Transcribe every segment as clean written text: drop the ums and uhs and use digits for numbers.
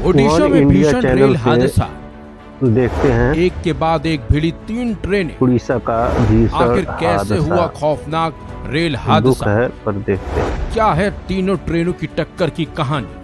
ओडिशा में भीषण रेल हादसा, देखते हैं एक के बाद एक भिड़ी 3 ट्रेनें। उड़ीसा का भीषण आखिर कैसे हुआ खौफनाक रेल दुख हादसा है, पर देखते हैं क्या है तीनों ट्रेनों की टक्कर की कहानी।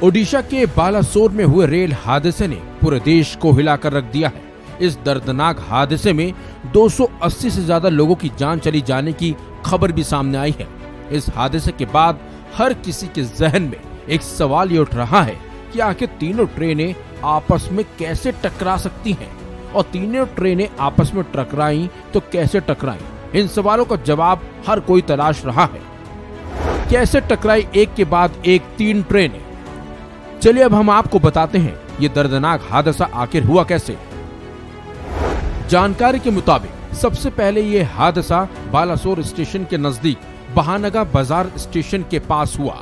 ओडिशा के बालासोर में हुए रेल हादसे ने पूरे देश को हिलाकर रख दिया है। इस दर्दनाक हादसे में 280 से ज्यादा लोगों की जान चली जाने की खबर भी सामने आई है। इस हादसे के बाद हर किसी के जहन में एक सवाल ये उठ रहा है कि आखिर तीनों ट्रेनें आपस में कैसे टकरा सकती हैं, और तीनों ट्रेनें आपस में टकराई तो कैसे टकराई। इन सवालों का जवाब हर कोई तलाश रहा है। कैसे टकराई एक के बाद एक 3 ट्रेनें? चलिए अब हम आपको बताते हैं ये दर्दनाक हादसा आखिर हुआ कैसे। जानकारी के मुताबिक सबसे पहले ये हादसा बालासोर स्टेशन के नजदीक बहानगा बाजार स्टेशन के पास हुआ।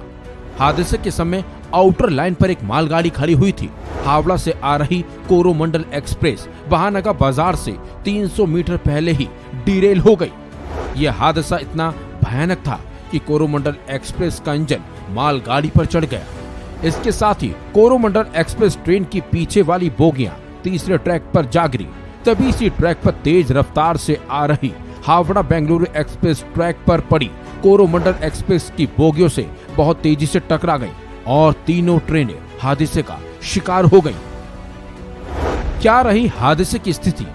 हादसे के समय आउटर लाइन पर एक मालगाड़ी खड़ी हुई थी। हावड़ा से आ रही कोरोमंडल एक्सप्रेस बहानगा बाजार से 300 मीटर पहले ही डिरेल हो गई। यह हादसा इतना भयानक था कि कोरोमंडल एक्सप्रेस का इंजन मालगाड़ी पर चढ़ गया। इसके साथ ही कोरोमंडल एक्सप्रेस ट्रेन की पीछे वाली बोगियां तीसरे ट्रैक पर जा गिरी। तभी इसी ट्रैक पर तेज रफ्तार से आ रही हावड़ा बेंगलुरु एक्सप्रेस ट्रैक पर पड़ी कोरोमंडल एक्सप्रेस की बोगियों से बहुत तेजी से टकरा गई और तीनों ट्रेनें हादसे का शिकार हो गईं। क्या रही हादसे की स्थिति?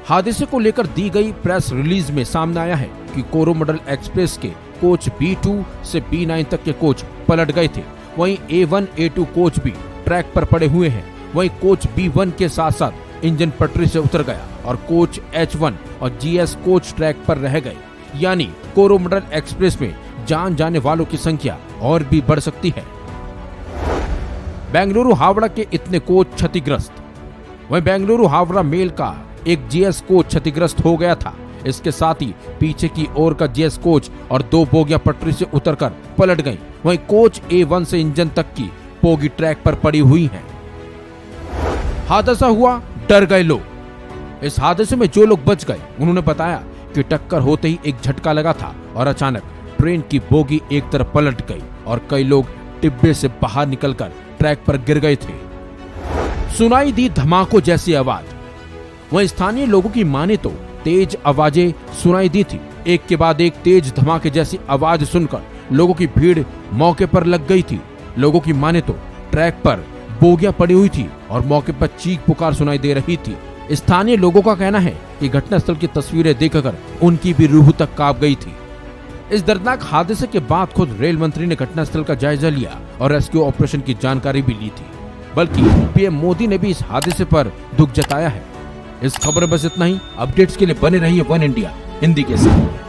हादसे को लेकर दी गई प्रेस रिलीज में सामने आया है कि कोरोमंडल एक्सप्रेस के कोच B2 से B9 तक के कोच पलट गए थे। वहीं A1, A2 कोच भी ट्रैक पर पड़े हुए हैं। वहीं कोच B1 के साथ साथ इंजन पटरी से उतर गया और कोच H1 और GS कोच ट्रैक पर रह गए। यानी कोरोमंडल एक्सप्रेस में जान जाने वालों की संख्या और भी बढ़ सकती है। बेंगलुरु हावड़ा के इतने कोच क्षतिग्रस्त। वहीं बेंगलुरु हावड़ा मेल का एक GS कोच क्षतिग्रस्त हो गया था। इसके साथ ही पीछे की ओर का GS कोच और 2 बोगियां पटरी से उतरकर पलट गईं। वहीं कोच A1 से इंजन तक की बोगी ट्रैक पर पड़ी हुई हैं। हादसा हुआ, डर गए लोग। इस हादसे में जो लोग बच गए उन्होंने बताया कि टक्कर होते ही एक झटका लगा था और अचानक ट्रेन की बोगी एक तरफ पलट गई और कई लोग डिब्बे से बाहर निकलकर ट्रैक पर गिर गए थे। सुनाई दी धमाकों जैसी आवाज। वहीं स्थानीय लोगों की माने तो तेज आवाजें सुनाई दी थी। एक के बाद एक तेज धमाके जैसी आवाज सुनकर लोगों की भीड़ मौके पर लग गई थी। लोगों की माने तो ट्रैक पर बोगियां पड़ी हुई थी और मौके पर चीख पुकार सुनाई दे रही थी। स्थानीय लोगों का कहना है कि घटनास्थल की तस्वीरें देखकर उनकी भी रूह तक कांप गई थी। इस दर्दनाक हादसे के बाद खुद रेल मंत्री ने घटनास्थल का जायजा लिया और रेस्क्यू ऑपरेशन की जानकारी भी ली थी। बल्कि पीएम मोदी ने भी इस हादसे पर दुख जताया है। इस खबर में बस इतना ही। अपडेट्स के लिए बने रहिए वन इंडिया हिंदी के साथ।